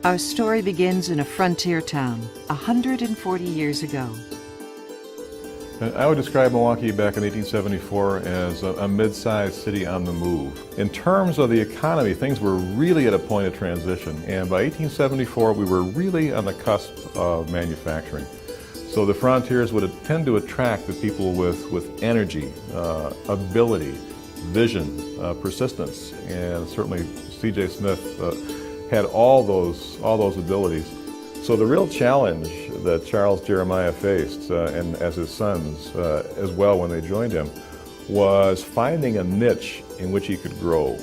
Our story begins in a frontier town 140 years ago. I would describe Milwaukee back in 1874 as a mid-sized city on the move. In terms of the economy, things were really at a point of transition, and by 1874 we were really on the cusp of manufacturing. So the frontiers would tend to attract the people with energy, ability, vision, persistence, and certainly C.J. Smith had all those abilities. So the real challenge that Charles Jeremiah faced, and as his sons as well when they joined him, was finding a niche in which he could grow.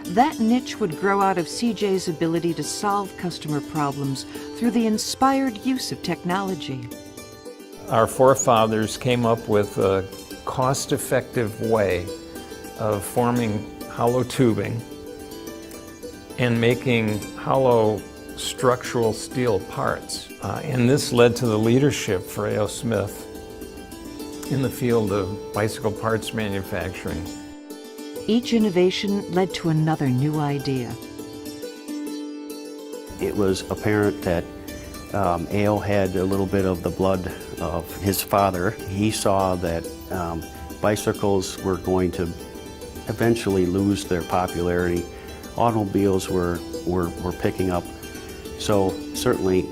That niche would grow out of CJ's ability to solve customer problems through the inspired use of technology. Our forefathers came up with a cost-effective way of forming hollow tubing and making hollow structural steel parts. And this led to the leadership for A.O. Smith in the field of bicycle parts manufacturing. Each innovation led to another new idea. It was apparent that A.O. had a little bit of the blood of his father. He saw that bicycles were going to eventually lose their popularity. Automobiles were picking up. So certainly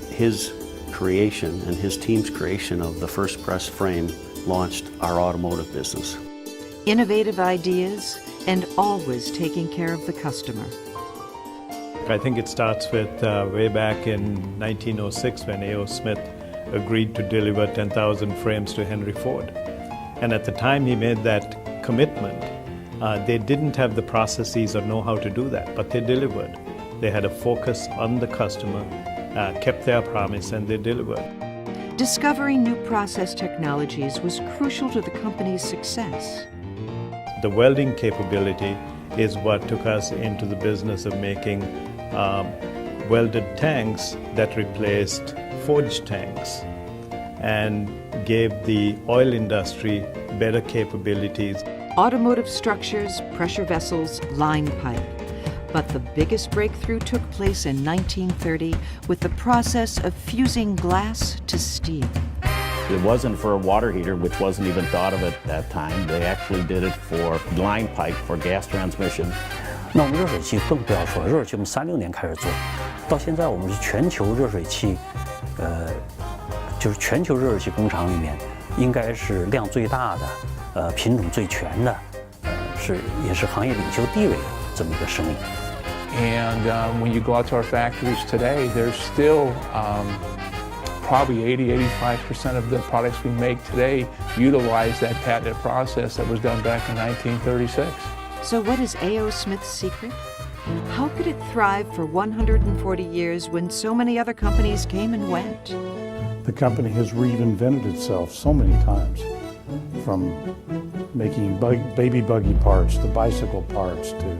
his creation and his team's creation of the first press frame launched our automotive business. Innovative ideas and always taking care of the customer. I think it starts with way back in 1906 when A.O. Smith agreed to deliver 10,000 frames to Henry Ford. And at the time he made that commitment, they didn't have the processes or know how to do that, but they delivered. They had a focus on the customer, kept their promise, and they delivered. Discovering new process technologies was crucial to the company's success. The welding capability is what took us into the business of making welded tanks that replaced forged tanks and gave the oil industry better capabilities. Automotive structures, pressure vessels, line pipe. But the biggest breakthrough took place in 1930 with the process of fusing glass to steel. It wasn't for a water heater, which wasn't even thought of at that time. They actually did it for line pipe for gas transmission. 那我们热水器更不要说，热水器我们36年开始做，到现在我们是全球热水器，就是全球热水器工厂里面，应该是量最大的，品种最全的，也是行业领袖地位的这么一个生意。And when you go out to our factories today, there's still probably 80–85% of the products we make today utilize that patented process that was done back in 1936. So what is A.O. Smith's secret? How could it thrive for 140 years when so many other companies came and went? The company has reinvented itself so many times, from making baby buggy parts to bicycle parts to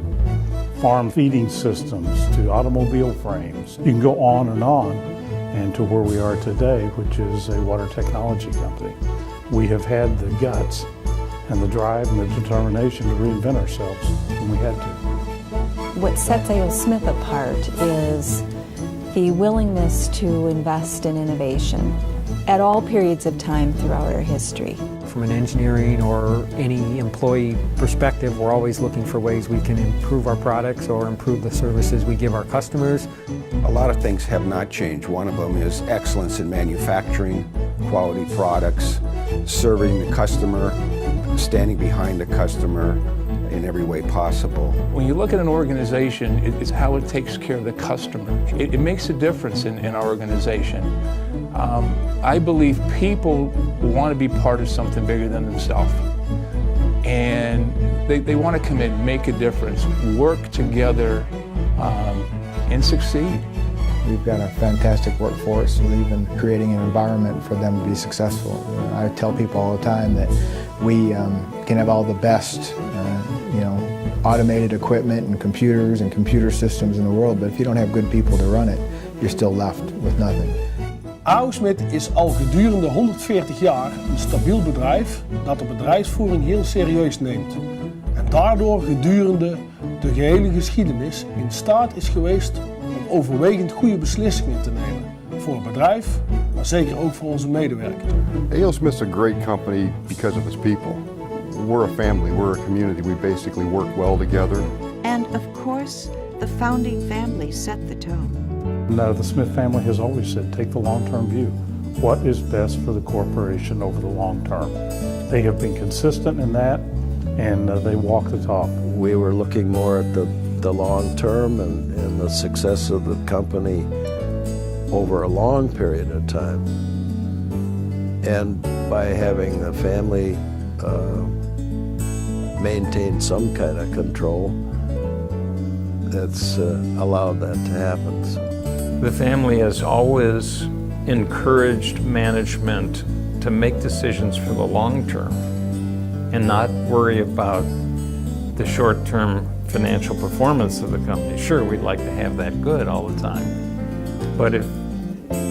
farm feeding systems to automobile frames. You can go on, and to where we are today, which is a water technology company. We have had the guts and the drive and the determination to reinvent ourselves when we had to. What sets A.O. Smith apart is the willingness to invest in innovation at all periods of time throughout our history. From an engineering or any employee perspective, we're always looking for ways we can improve our products or improve the services we give our customers. A lot of things have not changed. One of them is excellence in manufacturing, quality products, serving the customer, standing behind the customer in every way possible. When you look at an organization, it's how it takes care of the customer. It makes a difference in our organization. I believe people want to be part of something bigger than themselves. And they want to come in, make a difference, work together, and succeed. We've got a fantastic workforce. We're even creating an environment for them to be successful. I tell people all the time that we can have all the best automated equipment and computers and computer systems in the world, but if you don't have good people to run it, you're still left with nothing. A.O. Smith is al gedurende 140 jaar een stabiel bedrijf dat de bedrijfsvoering heel serieus neemt. En daardoor gedurende de gehele geschiedenis in staat is geweest om overwegend goede beslissingen te nemen. Voor het bedrijf, maar zeker ook voor onze medewerkers. A.O. Smith's a great company because of its people. We're a family, we're a community. We basically work well together. And of course, the founding family set the tone. The Smith family has always said, take the long-term view. What is best for the corporation over the long term? They have been consistent in that, and they walk the talk. We were looking more at the long term and the success of the company over a long period of time. And by having the family maintain some kind of control, that's allowed that to happen. So. The family has always encouraged management to make decisions for the long term and not worry about the short-term financial performance of the company. Sure, we'd like to have that good all the time, but if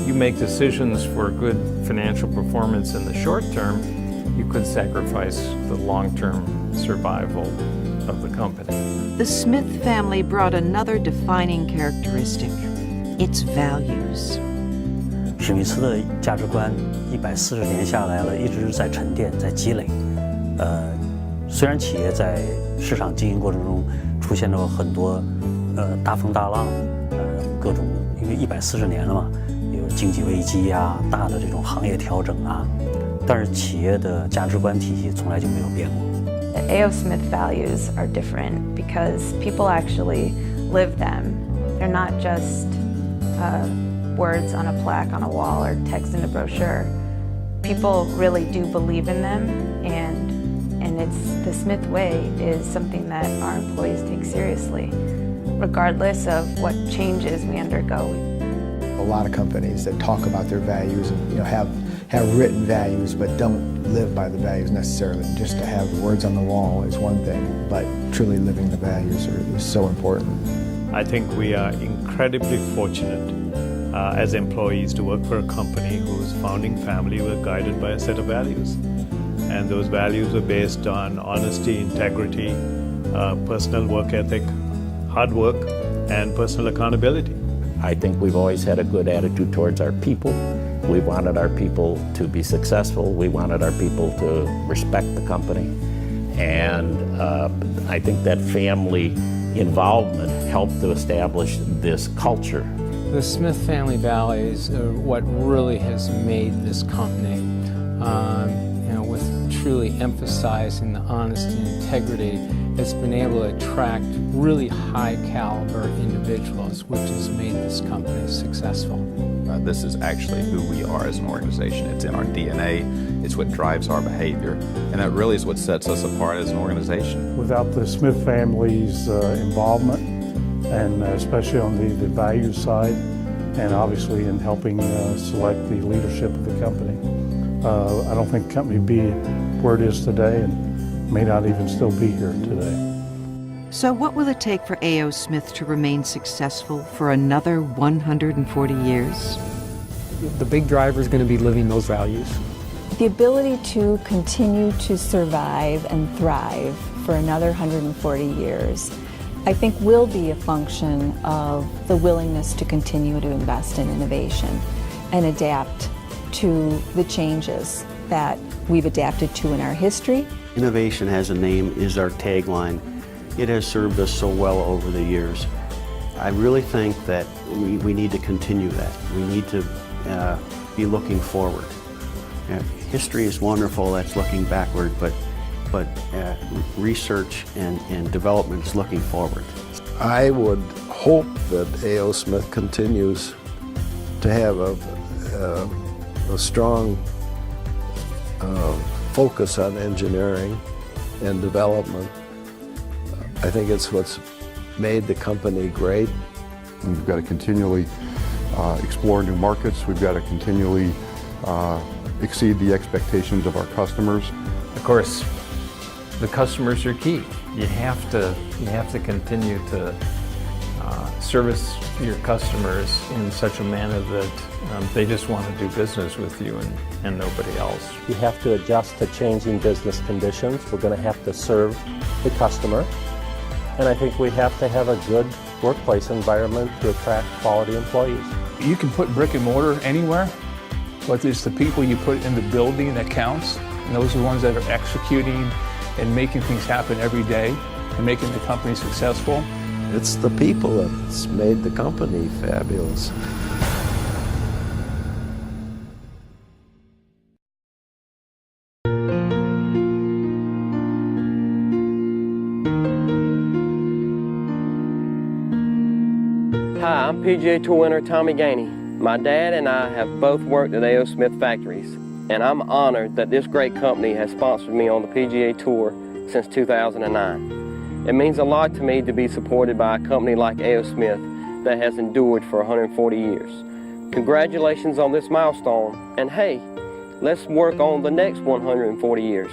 you make decisions for good financial performance in the short term, you could sacrifice the long-term survival of the company. The Smith family brought another defining characteristic, its values. 史密斯的价值观140年下来了，一直在沉淀，在积累。虽然企业在市场经营过程中出现了很多大风大浪，各种因为140年了嘛，有经济危机啊，大的这种行业调整啊，但是企业的价值观体系从来就没有变过。The A.O. Smith values are different because people actually live them. They're not just words on a plaque on a wall or text in a brochure. People really do believe in them, and it's the Smith way is something that our employees take seriously, regardless of what changes we undergo. A lot of companies that talk about their values and have written values but don't live by the values necessarily. Just to have the words on the wall is one thing, but truly living the values is so important. I think we are incredibly fortunate as employees to work for a company whose founding family were guided by a set of values. And those values are based on honesty, integrity, personal work ethic, hard work, and personal accountability. I think we've always had a good attitude towards our people. We wanted our people to be successful. We wanted our people to respect the company. And I think that family involvement helped to establish this culture. The Smith family values are what really has made this company, with truly emphasizing the honesty and integrity. It's been able to attract really high caliber individuals, which has made this company successful. This is actually who we are as an organization. It's in our DNA. It's what drives our behavior. And that really is what sets us apart as an organization. Without the Smith family's involvement, and especially on the value side, and obviously in helping select the leadership of the company, I don't think the company would be where it is today and may not even still be here today. So what will it take for A.O. Smith to remain successful for another 140 years? The big driver is going to be living those values. The ability to continue to survive and thrive for another 140 years, I think, will be a function of the willingness to continue to invest in innovation and adapt to the changes that we've adapted to in our history. Innovation has a name is our tagline. It has served us so well over the years. I really think that we need to continue that. We need to be looking forward. History is wonderful, that's looking backward, but research and development is looking forward. I would hope that A.O. Smith continues to have a strong focus on engineering and development. I think it's what's made the company great. We've got to continually explore new markets. We've got to continually exceed the expectations of our customers. Of course, the customers are key. You have to continue to service your customers in such a manner that they just want to do business with you and nobody else. You have to adjust to changing business conditions. We're going to have to serve the customer. And I think we have to have a good workplace environment to attract quality employees. You can put brick and mortar anywhere, but it's the people you put in the building that counts. And those are the ones that are executing and making things happen every day and making the company successful. It's the people that's made the company fabulous. Hi, I'm PGA Tour winner Tommy Gainey. My dad and I have both worked at A.O. Smith factories, and I'm honored that this great company has sponsored me on the PGA Tour since 2009. It means a lot to me to be supported by a company like A.O. Smith that has endured for 140 years. Congratulations on this milestone, and hey, let's work on the next 140 years.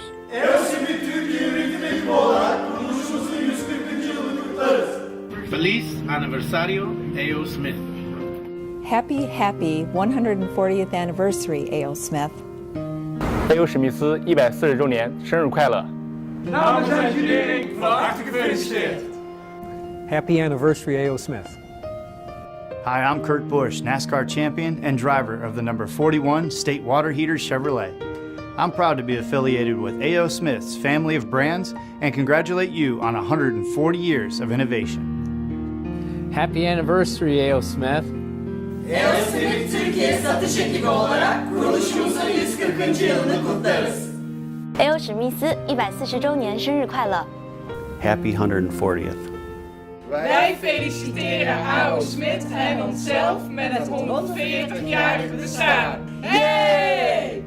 Feliz aniversario, A.O. Smith. Happy 140th anniversary, A.O. Smith. A.O. 史密斯140周年生日快乐！ Happy anniversary, A.O. Smith. Hi, I'm Kurt Busch, NASCAR champion and driver of the number 41 State Water Heater Chevrolet. I'm proud to be affiliated with A.O. Smith's family of brands and congratulate you on 140 years of innovation. Happy anniversary, A.O. Smith. A.O. Smith Türkiye satış ekibi olarak kuruluşumuzun 140. yılını kutlarız. A.O. 史密斯140周年生日快乐 Happy 140th. Wij feliciteren A.O. Smith en onszelf met het 140-jarige bestaan. Yay!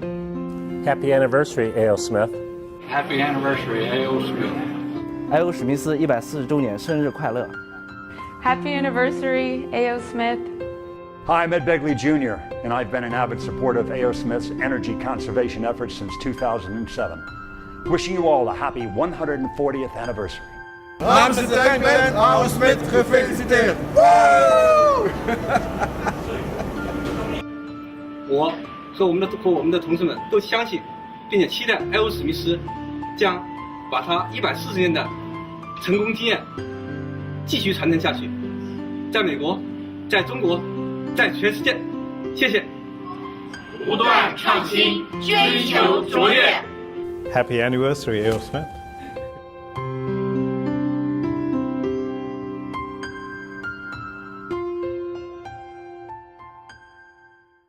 Happy anniversary, A.O. Smith. Happy anniversary, A.O. Smith. A.O. 史密斯140周年生日快乐 Happy anniversary, A.O. Smith. Hi, I'm Ed Begley Jr., and I've been an avid supporter of A.O. Smith's energy conservation efforts since 2007. Wishing you all a happy 140th anniversary. Namens de tankman A.O. Smith gefeliciteerd. 我和我们的同事们都相信，并且期待A.O. 史密斯将把他140年的成功经验继续传承下去，在美国，在中国，在全世界。谢谢。不断创新，追求卓越。 Happy anniversary, A.O. Smith.